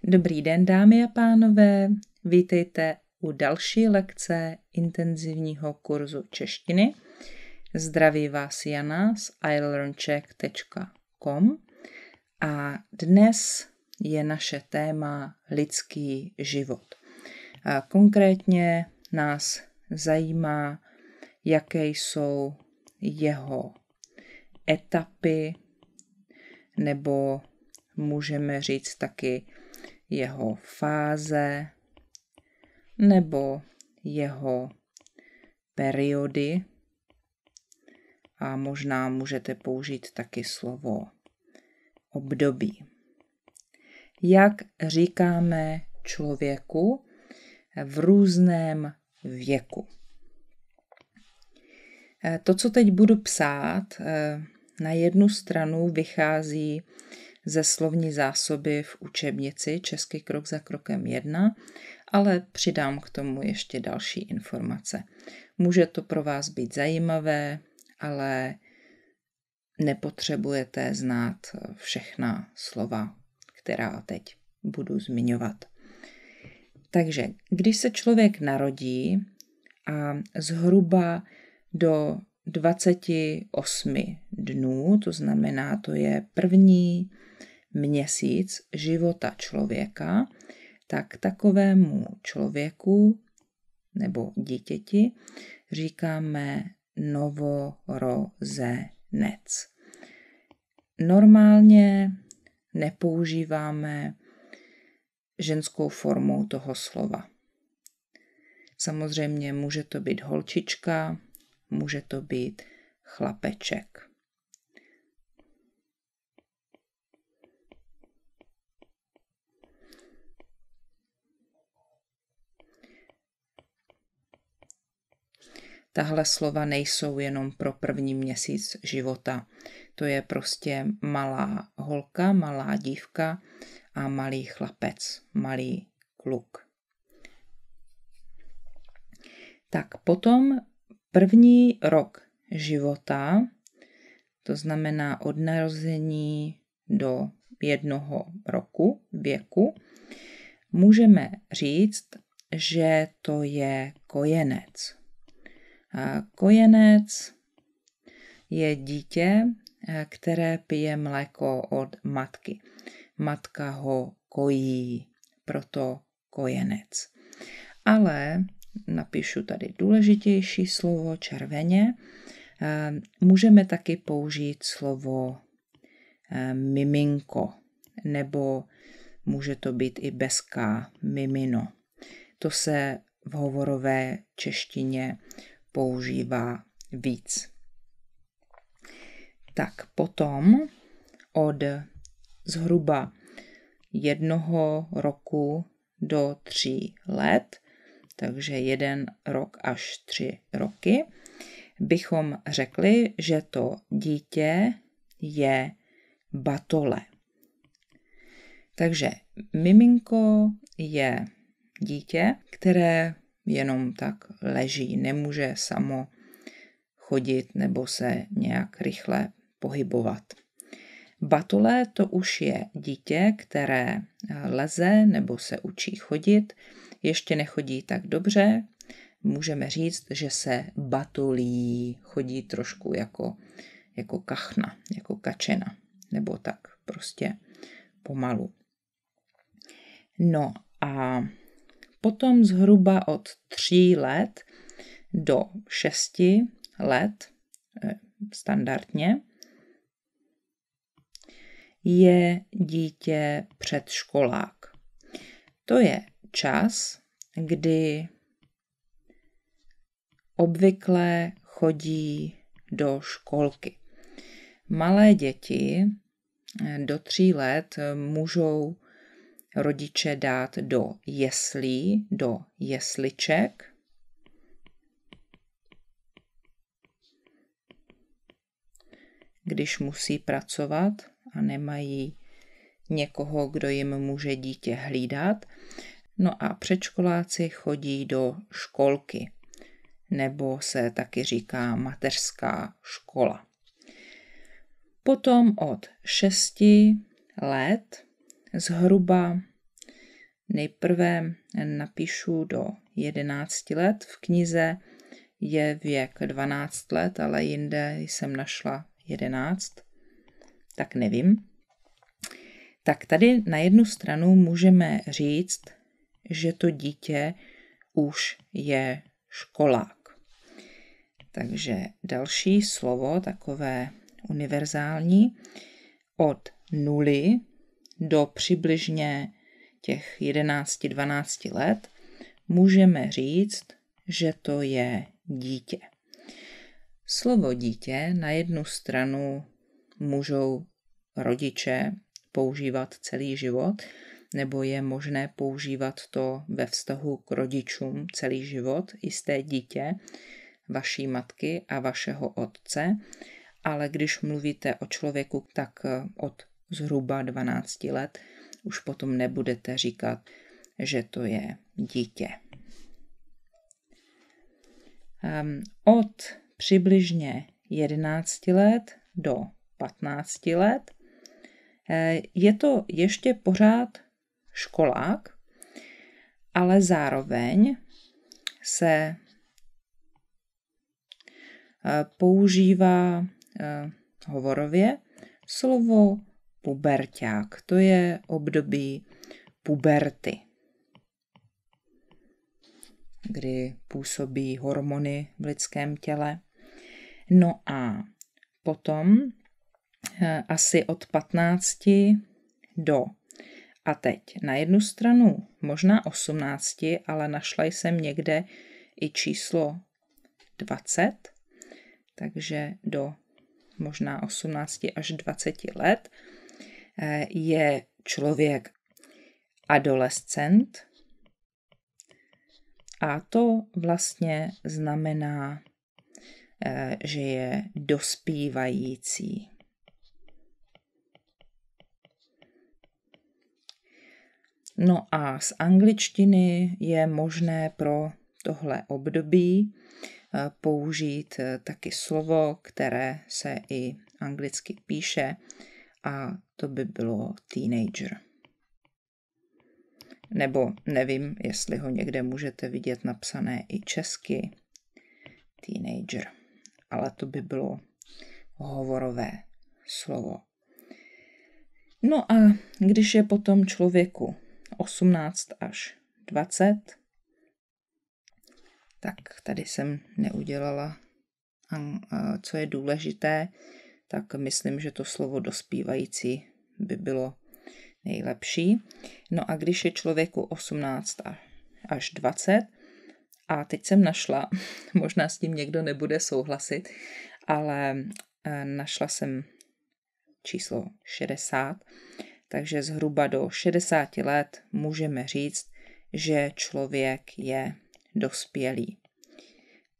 Dobrý den, dámy a pánové, vítejte u další lekce intenzivního kurzu češtiny. Zdraví vás Jana z ilearnczech.com a dnes je naše téma lidský život. A konkrétně nás zajímá, jaké jsou jeho etapy, nebo můžeme říct taky jeho fáze nebo jeho periody a možná můžete použít taky slovo období. Jak říkáme člověku v různém věku. To, co teď budu psát, na jednu stranu vychází ze slovní zásoby v učebnici Český krok za krokem 1, ale přidám k tomu ještě další informace. Může to pro vás být zajímavé, ale nepotřebujete znát všechna slova, která teď budu zmiňovat. Takže když se člověk narodí a zhruba do 28 dnů, to znamená, to je první měsíc života člověka, tak takovému člověku nebo dítěti říkáme novorozenec. Normálně nepoužíváme ženskou formou toho slova. Samozřejmě může to být holčička, může to být chlapeček. Tahle slova nejsou jenom pro první měsíc života. To je prostě malá holka, malá dívka a malý chlapec, malý kluk. Tak potom první rok života, to znamená od narození do 1 roku věku, můžeme říct, že to je kojenec. A kojenec je dítě, které pije mléko od matky. Matka ho kojí, proto kojenec. Ale napíšu tady důležitější slovo červeně. Můžeme taky použít slovo miminko, nebo může to být i bez K, mimino. To se v hovorové češtině používá víc. Tak potom od zhruba 1 roku do 3 let, takže 1 rok až 3 roky, bychom řekli, že to dítě je batole. Takže miminko je dítě, které jenom tak leží, nemůže samo chodit nebo se nějak rychle pohybovat. Batole to už je dítě, které leze nebo se učí chodit, ještě nechodí tak dobře, můžeme říct, že se batolí, chodí trošku jako kachna, jako kačena, nebo tak prostě pomalu. No a potom zhruba od 3 let do 6 let, standardně, je dítě předškolák. To je čas, kdy obvykle chodí do školky. Malé děti do 3 let můžou rodiče dát do jeslí, do jesliček. Když musí pracovat a nemají někoho, kdo jim může dítě hlídat. No a předškoláci chodí do školky, nebo se taky říká mateřská škola. Potom od 6 let zhruba nejprve napíšu do 11 let. V knize je věk 12 let, ale jinde jsem našla 11, tak nevím. Tak tady na jednu stranu můžeme říct, že to dítě už je školák. Takže další slovo, takové univerzální, od 0 do přibližně těch 11-12 let můžeme říct, že to je dítě. Slovo dítě na jednu stranu můžou rodiče používat celý život, nebo je možné používat to ve vztahu k rodičům celý život, jisté dítě vaší matky a vašeho otce, ale když mluvíte o člověku, tak od zhruba 12 let už potom nebudete říkat, že to je dítě. Od přibližně 11 let do 15 let je to ještě pořád školák, ale zároveň se používá hovorově slovo puberťák. To je období puberty, kdy působí hormony v lidském těle. No a potom asi od 15 do, a teď na jednu stranu možná 18, ale našla jsem někde i číslo 20, takže do možná 18 až 20 let je člověk adolescent a to vlastně znamená, že je dospívající. No a z angličtiny je možné pro tohle období použít taky slovo, které se i anglicky píše, a to by bylo teenager. Nebo nevím, jestli ho někde můžete vidět napsané i česky teenager, ale to by bylo hovorové slovo. No a když je potom člověku 18 až 20, tak tady jsem neudělala, co je důležité, tak myslím, že to slovo dospívající by bylo nejlepší. No a když je člověku 18 až 20, a teď jsem našla, možná s tím někdo nebude souhlasit, ale našla jsem číslo 60, takže zhruba do 60 let můžeme říct, že člověk je dospělý.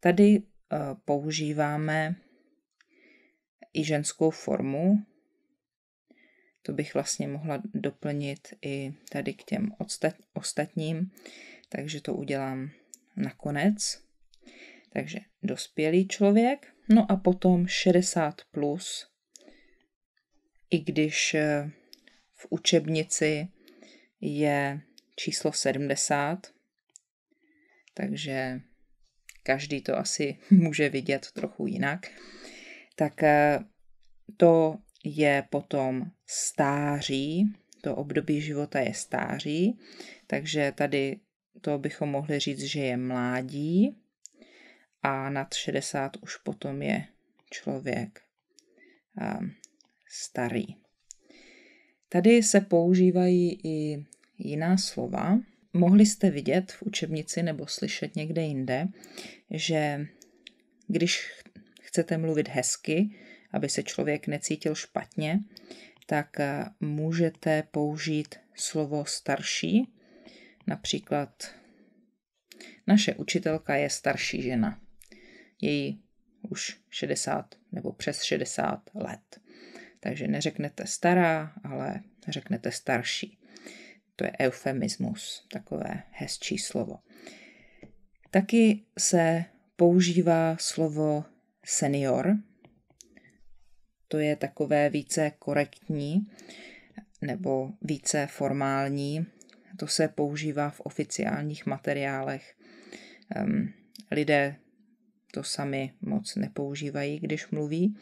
Tady používáme i ženskou formu. To bych vlastně mohla doplnit i tady k těm ostatním, takže to udělám nakonec. Takže dospělý člověk, no a potom 60+, i když v učebnici je číslo 70, takže každý to asi může vidět trochu jinak, tak to je potom stáří, to období života je stáří, takže tady to bychom mohli říct, že je mládí a nad 60 už potom je člověk starý. Tady se používají i jiná slova. Mohli jste vidět v učebnici nebo slyšet někde jinde, že když chcete mluvit hezky, aby se člověk necítil špatně, tak můžete použít slovo starší. Například naše učitelka je starší žena. Je jí už 60 nebo přes 60 let. Takže neřeknete stará, ale řeknete starší. To je eufemismus, takové hezčí slovo. Taky se používá slovo senior. To je takové více korektní nebo více formální. to se používá v oficiálních materiálech. Lidé to sami moc nepoužívají, když mluví.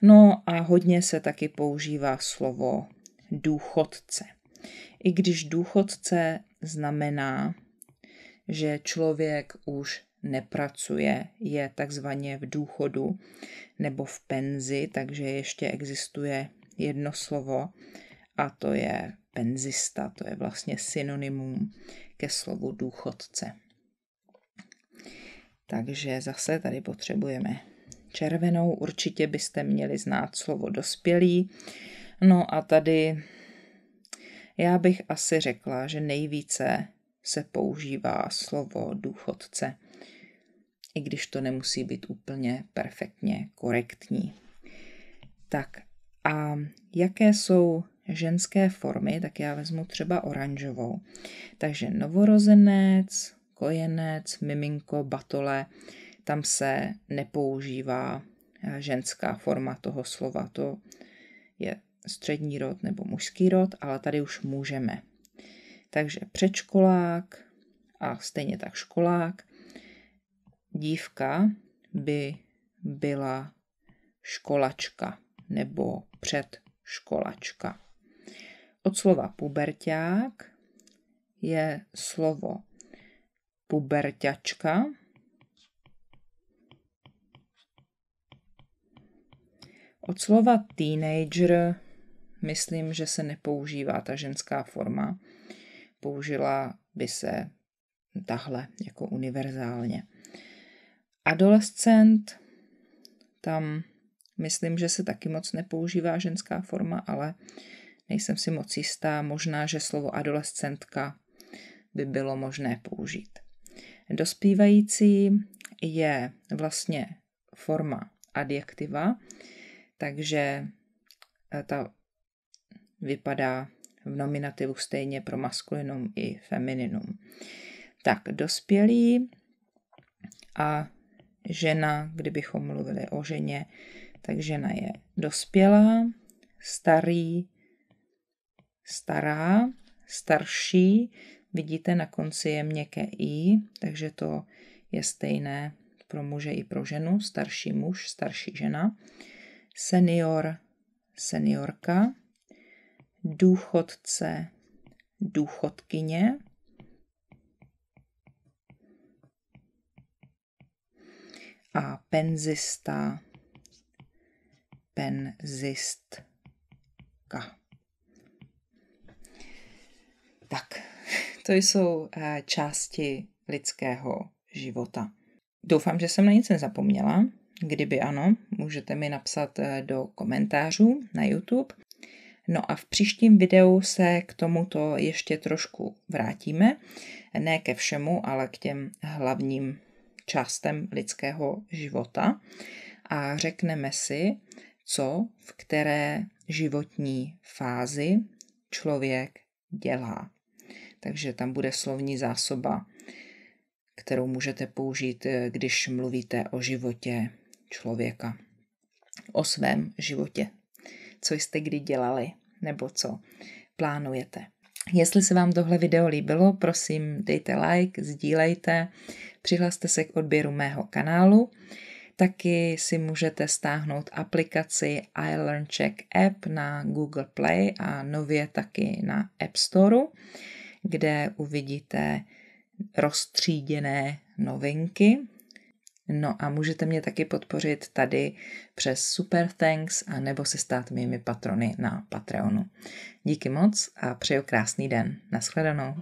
No a hodně se taky používá slovo důchodce. I když důchodce znamená, že člověk už nepracuje, je takzvaně v důchodu nebo v penzi, takže ještě existuje jedno slovo a to je penzista, to je vlastně synonymum ke slovu důchodce. Takže zase tady potřebujeme červenou, určitě byste měli znát slovo dospělý. No a tady já bych asi řekla, že nejvíce se používá slovo důchodce, i když to nemusí být úplně perfektně korektní. Tak a jaké jsou ženské formy, tak já vezmu třeba oranžovou. Takže novorozenec, kojenec, miminko, batole, tam se nepoužívá ženská forma toho slova, to je střední rod nebo mužský rod, ale tady už můžeme. Takže předškolák a stejně tak školák. Dívka by byla školačka nebo předškolačka. Od slova puberťák je slovo puberťačka. Od slova teenager myslím, že se nepoužívá ta ženská forma. Použila by se tahle jako univerzálně. Adolescent, tam myslím, že se taky moc nepoužívá ženská forma, ale nejsem si moc jistá. Možná, že slovo adolescentka by bylo možné použít. Dospívající je vlastně forma adjektiva, takže ta vypadá v nominativu stejně pro maskulinum i femininum. Tak, dospělý a žena, kdybychom mluvili o ženě, tak žena je dospělá, starý, stará, starší, vidíte na konci je měkké i, takže to je stejné pro muže i pro ženu, starší muž, starší žena, senior, seniorka, důchodce, důchodkyně, a penzista, penzistka. Tak, to jsou části lidského života. Doufám, že jsem na nic nezapomněla. Kdyby ano, můžete mi napsat do komentářů na YouTube. No a v příštím videu se k tomuto ještě trošku vrátíme. Ne ke všemu, ale k těm hlavním částem lidského života. A řekneme si, co v které životní fázi člověk dělá. Takže tam bude slovní zásoba, kterou můžete použít, když mluvíte o životě člověka. O svém životě. Co jste kdy dělali, nebo co plánujete. Jestli se vám tohle video líbilo, prosím dejte like, sdílejte, přihlaste se k odběru mého kanálu. Taky si můžete stáhnout aplikaci iLearnCheck app na Google Play a nově taky na App Store, kde uvidíte roztříděné novinky. No a můžete mě taky podpořit tady přes Super Thanks a nebo se stát mými patrony na Patreonu. Díky moc a přeju krásný den. Nashledanou.